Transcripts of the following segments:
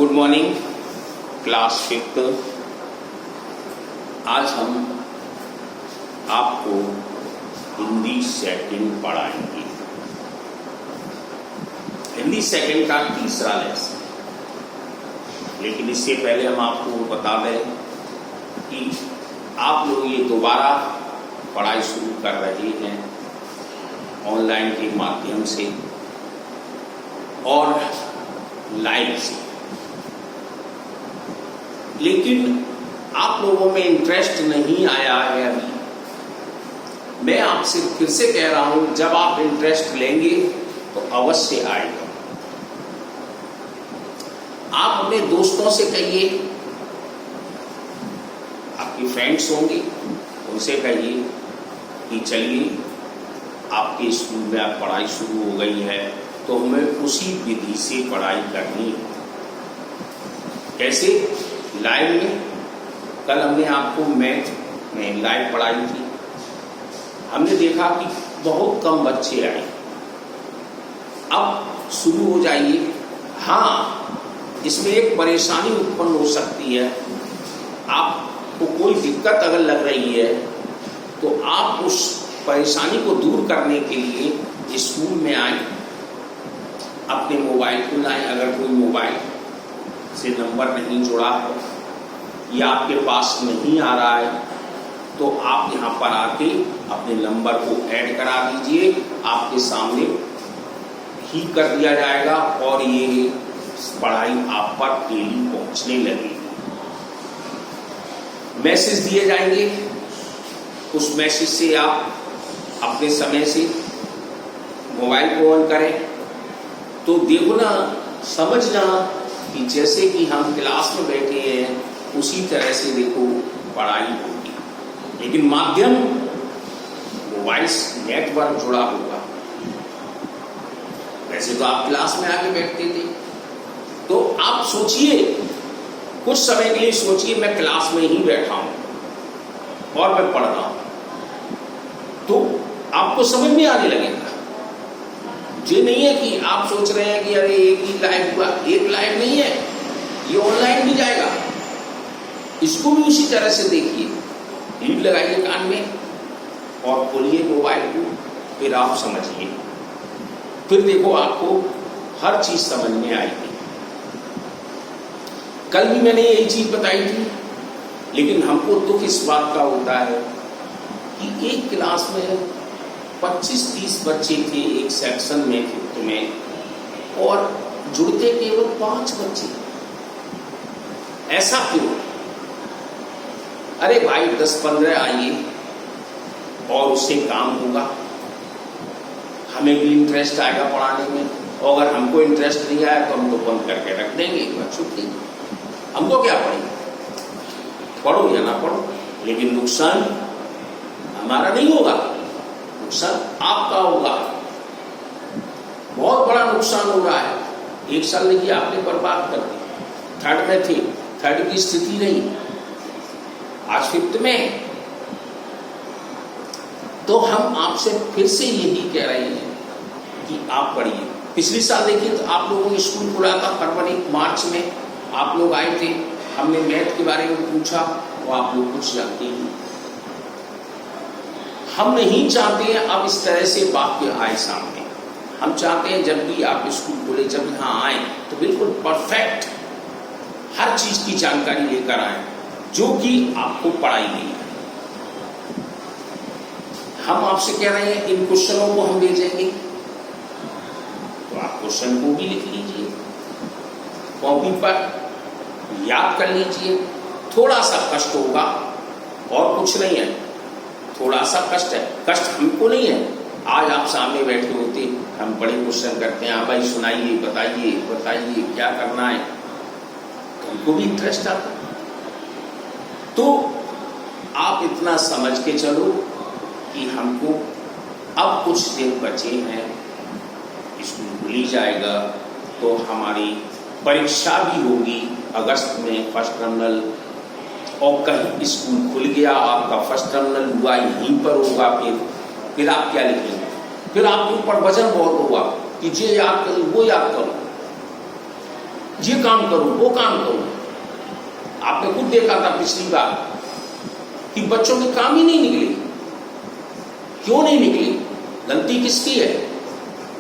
Good morning class 5। आज हम आपको हिंदी सेकंड पढ़ाएंगे। हिंदी सेकंड का तीसरा लेसन। लेकिन इससे पहले हम आपको बता दें कि आप लोग ये दोबारा पढ़ाई शुरू कर रहे हैं ऑनलाइन के माध्यम से और लाइव से, लेकिन आप लोगों में इंटरेस्ट नहीं आया है अभी। मैं आपसे फिर से कह रहा हूं, जब आप इंटरेस्ट लेंगे तो अवश्य आएगा। आप अपने दोस्तों से कहिए, आपके फ्रेंड्स होंगे उनसे कहिए कि चलिए आपके स्कूल में अब पढ़ाई शुरू हो गई है तो हमें उसी विधि से पढ़ाई करनी है। कैसे? लाइव में। कल हमने आपको मैथ में लाइव पढ़ाई थी। हमने देखा कि बहुत कम बच्चे आए। अब शुरू हो जाइए। हाँ, इसमें एक परेशानी उत्पन्न हो सकती है। आपको कोई दिक्कत अगर लग रही है तो आप उस परेशानी को दूर करने के लिए स्कूल में आए, अपने मोबाइल को लाएं। अगर कोई मोबाइल से नंबर नहीं जुड़ा है या आपके पास नहीं आ रहा है तो आप यहाँ पर आके अपने नंबर को ऐड करा दीजिए। आपके सामने ही कर दिया जाएगा और ये पढ़ाई आप पर डेली पहुँचने लगेगी। मैसेज दिए जाएंगे, उस मैसेज से आप अपने समय से मोबाइल को ऑन करें तो देखो ना, समझना कि जैसे कि हम क्लास में बैठे हैं उसी तरह से देखो पढ़ाई होगी, लेकिन माध्यम मोबाइल नेटवर्क जुड़ा होगा। वैसे तो आप क्लास में आके बैठते थे, तो आप सोचिए, कुछ समय के लिए सोचिए मैं क्लास में ही बैठा हूं और मैं पढ़ रहा हूं, तो आपको समझ में आने लगेगा। ये नहीं है कि आप सोच रहे हैं कि अरे एक ही लाइव हुआ। एक लाइव नहीं है, ये ऑनलाइन भी जाएगा। इसको भी उसी तरह से देखिए। लीड लगाइए कान में और खोलिए मोबाइल को, फिर आप समझिए। फिर देखो आपको हर चीज समझ में आएगी। कल भी मैंने यही चीज बताई थी, लेकिन हमको दुख इस बात का होता है कि एक क्लास में 25-30 बच्चे थे एक सेक्शन में, फिफ्थ में, और जुड़ते केवल 5 बच्चे। ऐसा क्यों? अरे भाई 10-15 आइए और उससे काम होगा, हमें भी इंटरेस्ट आएगा पढ़ाने में। और अगर हमको इंटरेस्ट नहीं आया तो हम तो बंद करके रख देंगे, छुट्टी। हमको क्या पढ़ेंगे? पढ़ो या ना पढ़ो, लेकिन नुकसान हमारा नहीं होगा, नुकसान आपका होगा। बहुत बड़ा नुकसान हो रहा है। एक साल देखिए आपने बर्बाद कर दी। थर्ड में थे, थर्ड की स्थिति नहीं, आज फिफ्थ में। तो हम आपसे फिर से यही कह रहे हैं कि आप पढ़िए। पिछले साल देखिए तो आप लोगों ने स्कूल खुला था फरवरी मार्च में, आप लोग आए थे, हमने मैथ के बारे में पूछा तो आप लोग कुछ जानते ही। हम नहीं चाहते हैं अब इस तरह से वाक्य आए सामने। हम चाहते हैं जब भी आप स्कूल खोले, जब यहाँ आए तो बिल्कुल परफेक्ट हर चीज की जानकारी लेकर आए जो कि आपको पढ़ाई नहीं है। हम आपसे कह रहे हैं इन क्वेश्चनों को हम भेजेंगे तो आप क्वेश्चन को भी लिख लीजिए, कॉपी पर याद कर लीजिए। थोड़ा सा कष्ट होगा और कुछ नहीं है, थोड़ा सा कष्ट है। कष्ट हमको नहीं है। आज आप सामने बैठे होते, हम बड़े क्वेश्चन करते हैं, हाँ भाई सुनाइए, बताइए बताइए क्या करना है, तो हमको भी इंटरेस्ट आता। तो आप इतना समझ के चलो कि हमको अब कुछ दिन बचे हैं, स्कूल खुली जाएगा तो हमारी परीक्षा भी होगी अगस्त में, फर्स्ट टर्मिनल। और कहीं स्कूल खुल गया, आपका फर्स्ट टर्मिनल हुआ, यहीं पर होगा, फिर आप क्या लिखेंगे? फिर आपके ऊपर वजन बहुत होगा कि ये याद करो, वो याद करो। ये काम करो, वो काम करो। आपने खुद देखा था पिछली बार कि बच्चों के काम ही नहीं निकले। क्यों नहीं निकली? गलती किसकी है?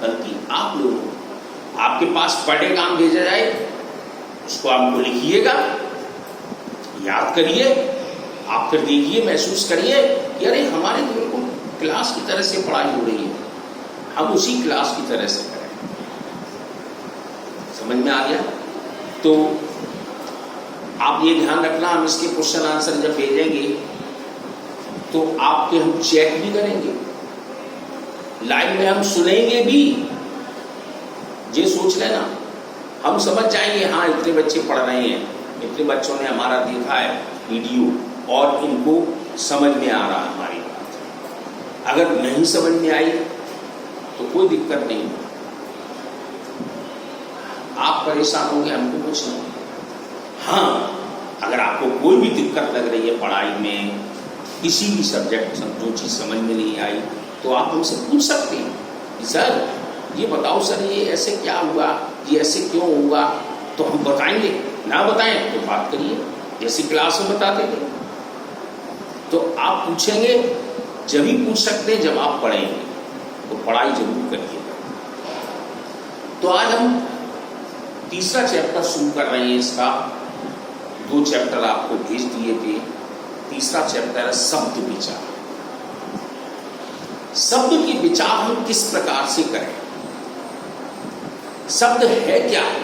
गलती आप लोगों। आपके पास पढ़े काम भेजा जाए, उसको आपको लिखिएगा, याद करिए, आप फिर देखिए, महसूस करिए कि अरे हमारे तो बिल्कुल क्लास की तरह से पढ़ाई हो रही है, हम उसी क्लास की तरह से करें। समझ में आ गया? तो आप ये ध्यान रखना, हम इसके क्वेश्चन आंसर जब भेजेंगे तो आपके हम चेक भी करेंगे, लाइव में हम सुनेंगे भी। ये सोच लेना, हम समझ जाएंगे हाँ इतने बच्चे पढ़ रहे हैं, इतने बच्चों ने हमारा देखा है वीडियो और इनको समझ में आ रहा है हमारी बात। अगर नहीं समझ में आई तो कोई दिक्कत नहीं, आप परेशान होंगे, हमको कुछ नहीं। हाँ, अगर आपको कोई भी दिक्कत लग रही है पढ़ाई में, किसी भी सब्जेक्ट जो चीज़ समझ में नहीं आई, तो आप हमसे पूछ सकते हैं, सर ये बताओ सर ये ऐसे क्या हुआ, ये ऐसे क्यों हुआ, तो हम बताएंगे। ना बताएं तो बात करिए, जैसी क्लास में बताते थे। तो आप पूछेंगे, जब ही पूछ सकते हैं जब आप पढ़ेंगे, तो पढ़ाई जरूर करिएगा। तो आज हम तीसरा चैप्टर शुरू कर रहे हैं। इसका 2 चैप्टर आपको भेज दिए थे। तीसरा चैप्टर है शब्द विचार। शब्द के विचार हम किस प्रकार से करें, शब्द है क्या है।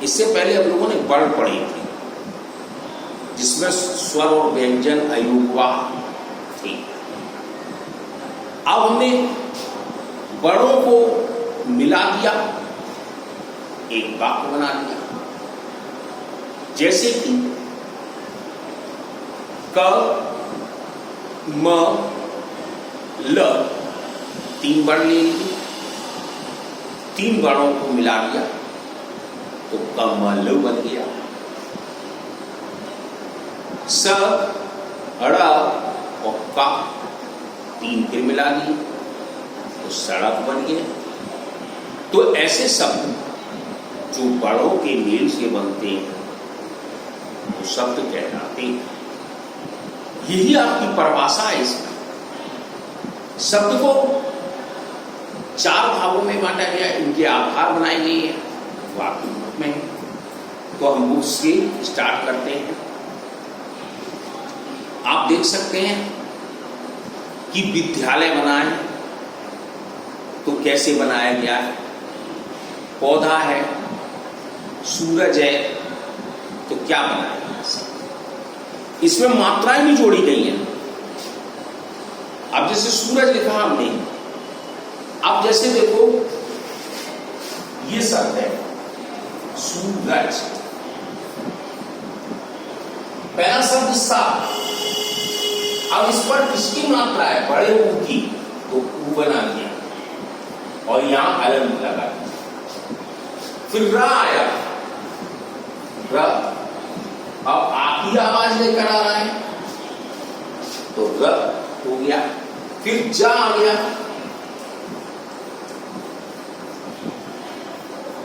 इससे पहले हम लोगों ने वर्ण पढ़ी थी, जिसमें स्वर और व्यंजन अयुग्मा थी। अब हमने वर्णों को मिला दिया, एक वाक्य बना दिया। जैसे कि क, म, ल, 3 वर्ण ले लिए, 3 वर्णों को मिला दिया तो कमल बन गया। स, अड़ और का 3 फिर मिला दिए तो सड़क बन गया। तो ऐसे शब्द जो वर्णों के मेल से बनते हैं वो शब्द कहलाते हैं। यही आपकी परिभाषा है इसका। शब्द को 4 भागों में बांटा गया, इनके आधार बनाए गए हैं वाक्य रूप में। तो हम बुक से स्टार्ट करते हैं। आप देख सकते हैं कि विद्यालय बना है, तो कैसे बनाया गया है। पौधा है, सूरज है, तो क्या बनाया गया। इसमें मात्राएं भी जोड़ी गई हैं। अब जैसे सूरज लिखा हमने, अब जैसे देखो ये शब्द है सूरज, पहला शब्द सा। अब इस पर किसकी मात्रा है, बड़े ऊ की, तो ऊ बना दिया और यहां अलग लगा दिया। फिर र आया, र अब आखिरी आवाज लेकर आ रहा है तो र हो गया। फिर जा आ गया,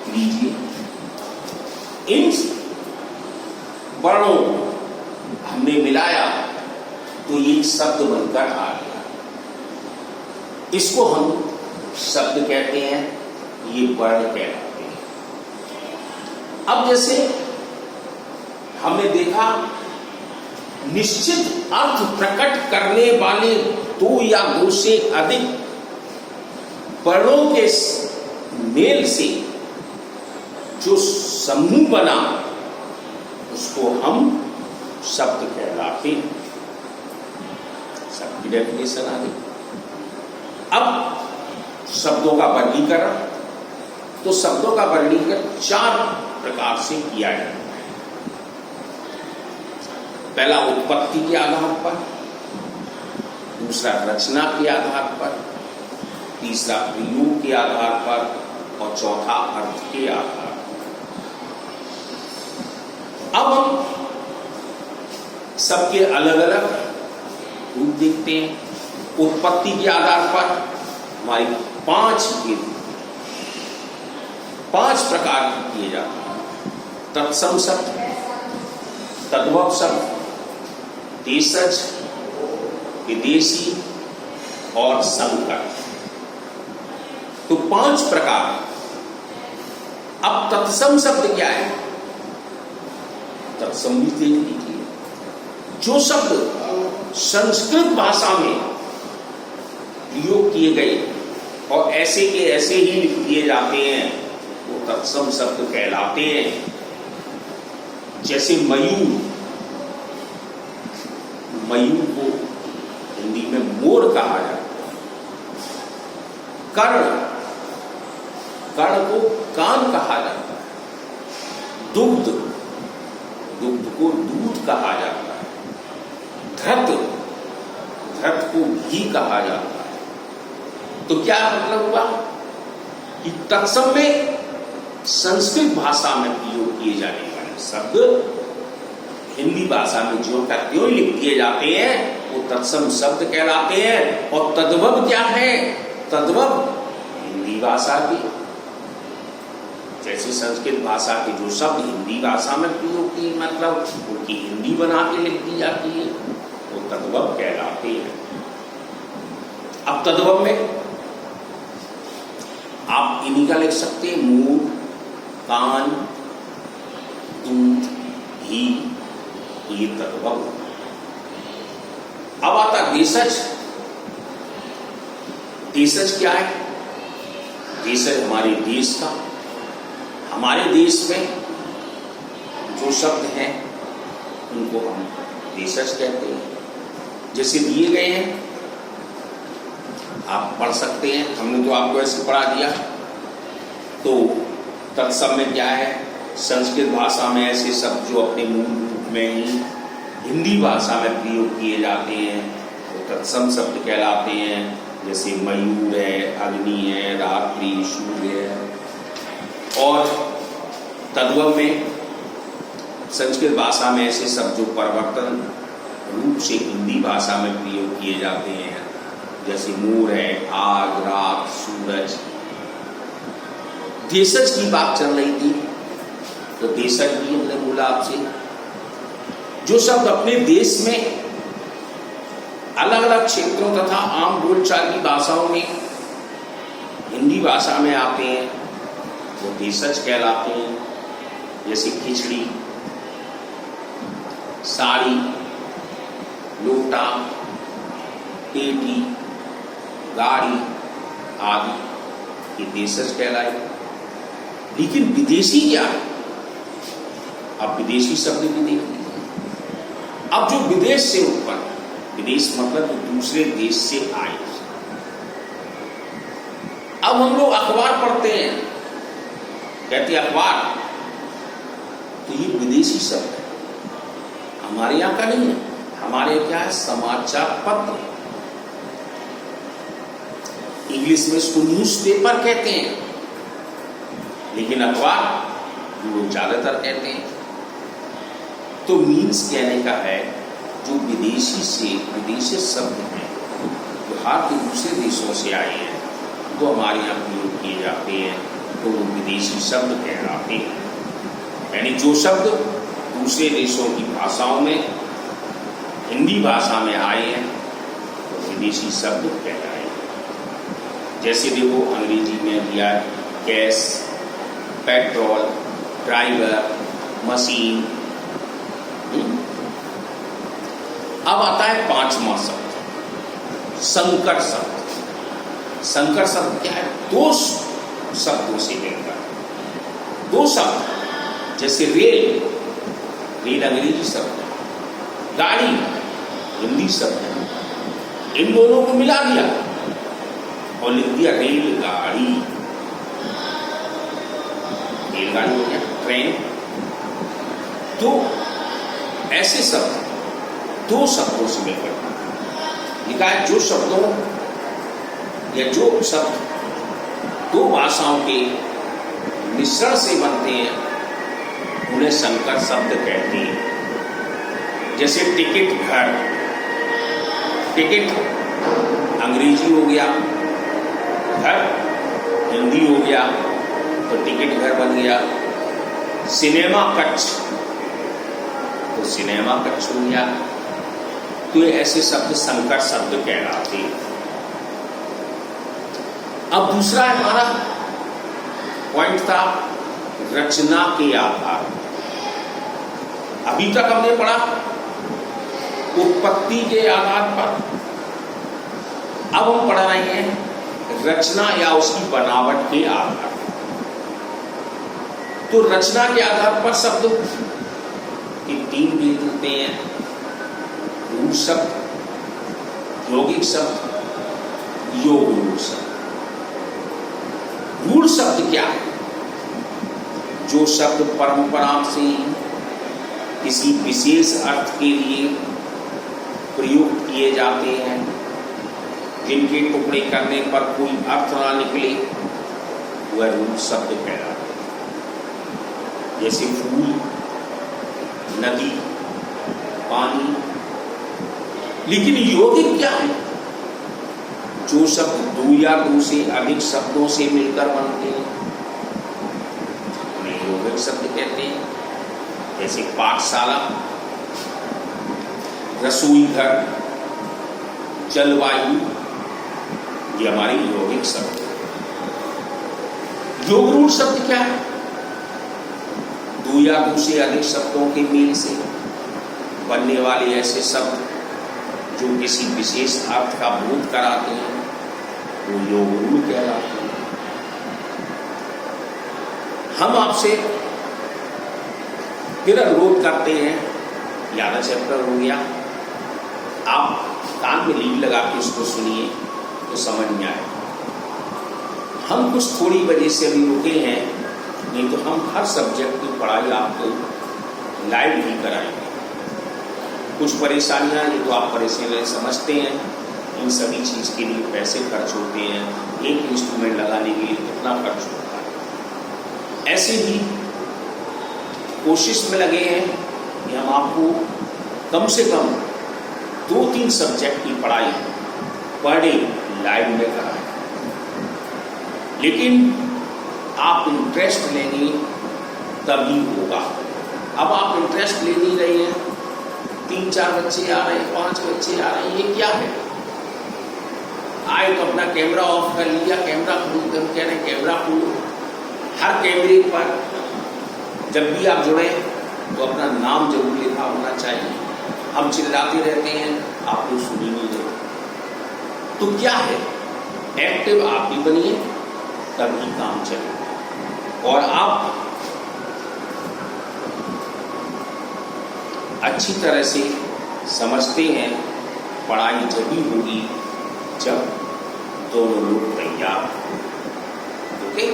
लीजिए इन वर्णों हमने मिलाया तो ये शब्द बनकर आ गया। इसको हम शब्द कहते हैं, ये वर्ण कहलाते हैं। अब जैसे हमने देखा निश्चित अर्थ प्रकट करने वाले 2 या 2 से अधिक वर्णों के मेल से जो समूह बना उसको हम शब्द कहलाते हैं। शब्द की डेफिनेशन आ गई। अब शब्दों का वर्गीकरण, तो शब्दों का वर्गीकरण 4 प्रकार से किया जाता है। पहला उत्पत्ति के आधार पर, दूसरा रचना के आधार पर, तीसरा प्रयोग के आधार पर और चौथा अर्थ के आधार पर। अब हम सबके अलग अलग रूप देखते हैं। उत्पत्ति के आधार पर हमारी 5 भेद। 5 प्रकार के किए जाते हैं। तत्सम शब्द, तद्भव शब्द, देशज, विदेशी और संकर। तो 5 प्रकार। अब तत्सम शब्द क्या है? तत्सम भी देख लीजिए। जो शब्द संस्कृत भाषा में प्रयोग किए गए और ऐसे के ऐसे ही लिख दिए जाते हैं वो तत्सम शब्द कहलाते हैं। जैसे मयूर, मयूर को हिंदी में मोर कहा जाता है। कर्ण, कर्ण को कान कहा जाता है। दुग्ध, दुग्ध को दूध कहा जाता है। धृत, धृत को घी कहा जाता है। तो क्या मतलब हुआ कि तत्सम में संस्कृत भाषा में प्रयोग किए जाने वाले शब्द हिंदी भाषा में जो का त्यों लिख दिए जाते हैं वो तत्सम शब्द कहलाते हैं। और तद्भव क्या है? तद्भव हिंदी भाषा की, जैसे संस्कृत भाषा के जो शब्द हिंदी भाषा में प्रयोग की मतलब उनकी हिंदी बना के लिख दी जाती है वो तद्भव कहलाते हैं। अब तद्भव में आप इन्हीं का लिख सकते हैं, मुंह, कान, दूध, घी, ये तद्भव। अब आता देशज। देशज क्या है? देशज हमारे देश का, हमारे देश में जो शब्द हैं उनको हम देशज कहते हैं। जैसे दिए गए हैं आप पढ़ सकते हैं, हमने तो आपको ऐसे पढ़ा दिया। तो तत्सम में क्या है? संस्कृत भाषा में ऐसे शब्द जो अपने मूल रूप में ही हिंदी भाषा में प्रयोग किए जाते हैं वो तत्सम शब्द कहलाते हैं। जैसे मयूर है, अग्नि है, रात्रि, सूर्य है। और तद्भव में संस्कृत भाषा में ऐसे शब्द जो परिवर्तन रूप से हिंदी भाषा में प्रयोग किए जाते हैं जैसे मोर है, आग, रात, सूरज। देशज की बात चल रही थी तो देशज भी हमने बोला आपसे, जो शब्द अपने देश में अलग अलग क्षेत्रों तथा आम बोलचाल की भाषाओं में हिंदी भाषा में आते हैं वो देशज कहलाते हैं। जैसे खिचड़ी, साड़ी, लोटा, पेटी, गाड़ी आदि ये देशज कहलाए। लेकिन विदेशी क्या है? अब विदेशी शब्द भी देख लीजिए। अब जो विदेश से उत्पन्न, विदेश मतलब दूसरे देश से आए। अब हम लोग अखबार पढ़ते हैं, कहते हैं अखबार, तो ये विदेशी शब्द है, हमारे यहां का नहीं है। हमारे क्या है? समाचार पत्र। इंग्लिश में इसको न्यूज़पेपर कहते हैं, लेकिन अखबार लोग ज्यादातर कहते हैं। तो मीन्स कहने का है जो विदेशी से विदेशी शब्द हैं जो बाहर के दूसरे देशों से आए हैं तो हमारे यहाँ प्रयोग किए जाते हैं तो वो विदेशी शब्द कहलाते हैं। यानी जो शब्द दूसरे देशों की भाषाओं में हिंदी भाषा में आए हैं तो विदेशी शब्द कहलाए। जैसे देखो अंग्रेजी में दिया गैस, पेट्रोल, ड्राइवर, मशीन। अब आता है 5वां शब्द, संकर शब्द। संकर शब्द क्या है? 2 शब्दों से मिलकर 2 शब्द। जैसे रेल, रेल अंग्रेजी शब्द है, गाड़ी हिंदी शब्द है। इन दोनों को मिला दिया और लिख दिया रेलगाड़ी। रेलगाड़ी हो गया, ट्रेन। तो ऐसे शब्द 2 शब्दों से मिलकर लिखा है। जो शब्दों या जो शब्द 2 भाषाओं के मिश्रण से बनते हैं उन्हें संकर शब्द कहते हैं। जैसे टिकट, घर, टिकट अंग्रेजी हो गया, घर हिंदी हो गया, तो टिकट घर बन गया। सिनेमा कच्छ, तो सिनेमा कच्छ हो गया। तो ये ऐसे शब्द संकर शब्द कहलाते हैं। अब दूसरा हमारा पॉइंट था रचना के आधार। अभी तक हमने पढ़ा उत्पत्ति के आधार पर, अब हम पढ़ रहे हैं रचना या उसकी बनावट के आधार। तो रचना के आधार पर शब्द के तीन भेद होते हैं, रूढ़ शब्द, यौगिक शब्द, योग रूढ़ शब्द। रूढ़ शब्द क्या है? जो शब्द परंपरा से किसी विशेष अर्थ के लिए प्रयुक्त किए जाते हैं, जिनके टुकड़े करने पर कोई अर्थ ना निकले, वह रूढ़ शब्द कहलाते हैं। जैसे फूल, नदी, पानी। लेकिन यौगिक क्या है? जो शब्द दो या दो से अधिक शब्दों से मिलकर बनते हैं, उन्हें यौगिक शब्द कहते हैं। जैसे पाठशाला, रसोई घर, जलवायु, ये हमारे यौगिक शब्द हैं। योग रूढ़ शब्द क्या है? दो या दो से अधिक शब्दों के मेल से बनने वाले ऐसे शब्द जो किसी विशेष अर्थ का बोध कराते हैं, वो योग रूढ़ कहलाते हैं। हम आपसे फिर अनुरोध करते हैं, 11 चैप्टर हो गया, आप कान में लीड लगा के उसको सुनिए तो समझ में आए। हम कुछ थोड़ी वजह से अभी रुके हैं, नहीं तो हम हर सब्जेक्ट की पढ़ाई आपको लाइव ही कराएंगे। कुछ परेशानियां, ये तो आप परेशानी समझते हैं, इन सभी चीज़ के लिए पैसे खर्च होते हैं। एक इंस्ट्रूमेंट लगाने के लिए कितना खर्च होता है। ऐसे ही कोशिश में लगे हैं कि हम आपको कम से कम 2-3 सब्जेक्ट की पढ़ाई पर डे लाइव में कराएं। लेकिन आप इंटरेस्ट लेंगे तभी होगा। अब आप इंटरेस्ट ले नहीं रहे हैं, 3-4 बच्चे आ रहे हैं, 5 बच्चे आ रहे हैं, ये क्या है? आए तो अपना कैमरा ऑफ कर लिया, कैमरा खोल कर कह रहे हैं कैमरा खोलो। हर कैमरे पर जब भी आप जुड़े तो अपना नाम जरूर लिखा होना चाहिए। हम चिल्लाते रहते हैं, आप लोग सुन ही नहीं रहे। तो क्या है, एक्टिव आप भी बनिए तभी काम चले। और आप अच्छी तरह से समझते हैं पढ़ाई जब भी होगी जब दोनों लोग तैयार हो। ओके।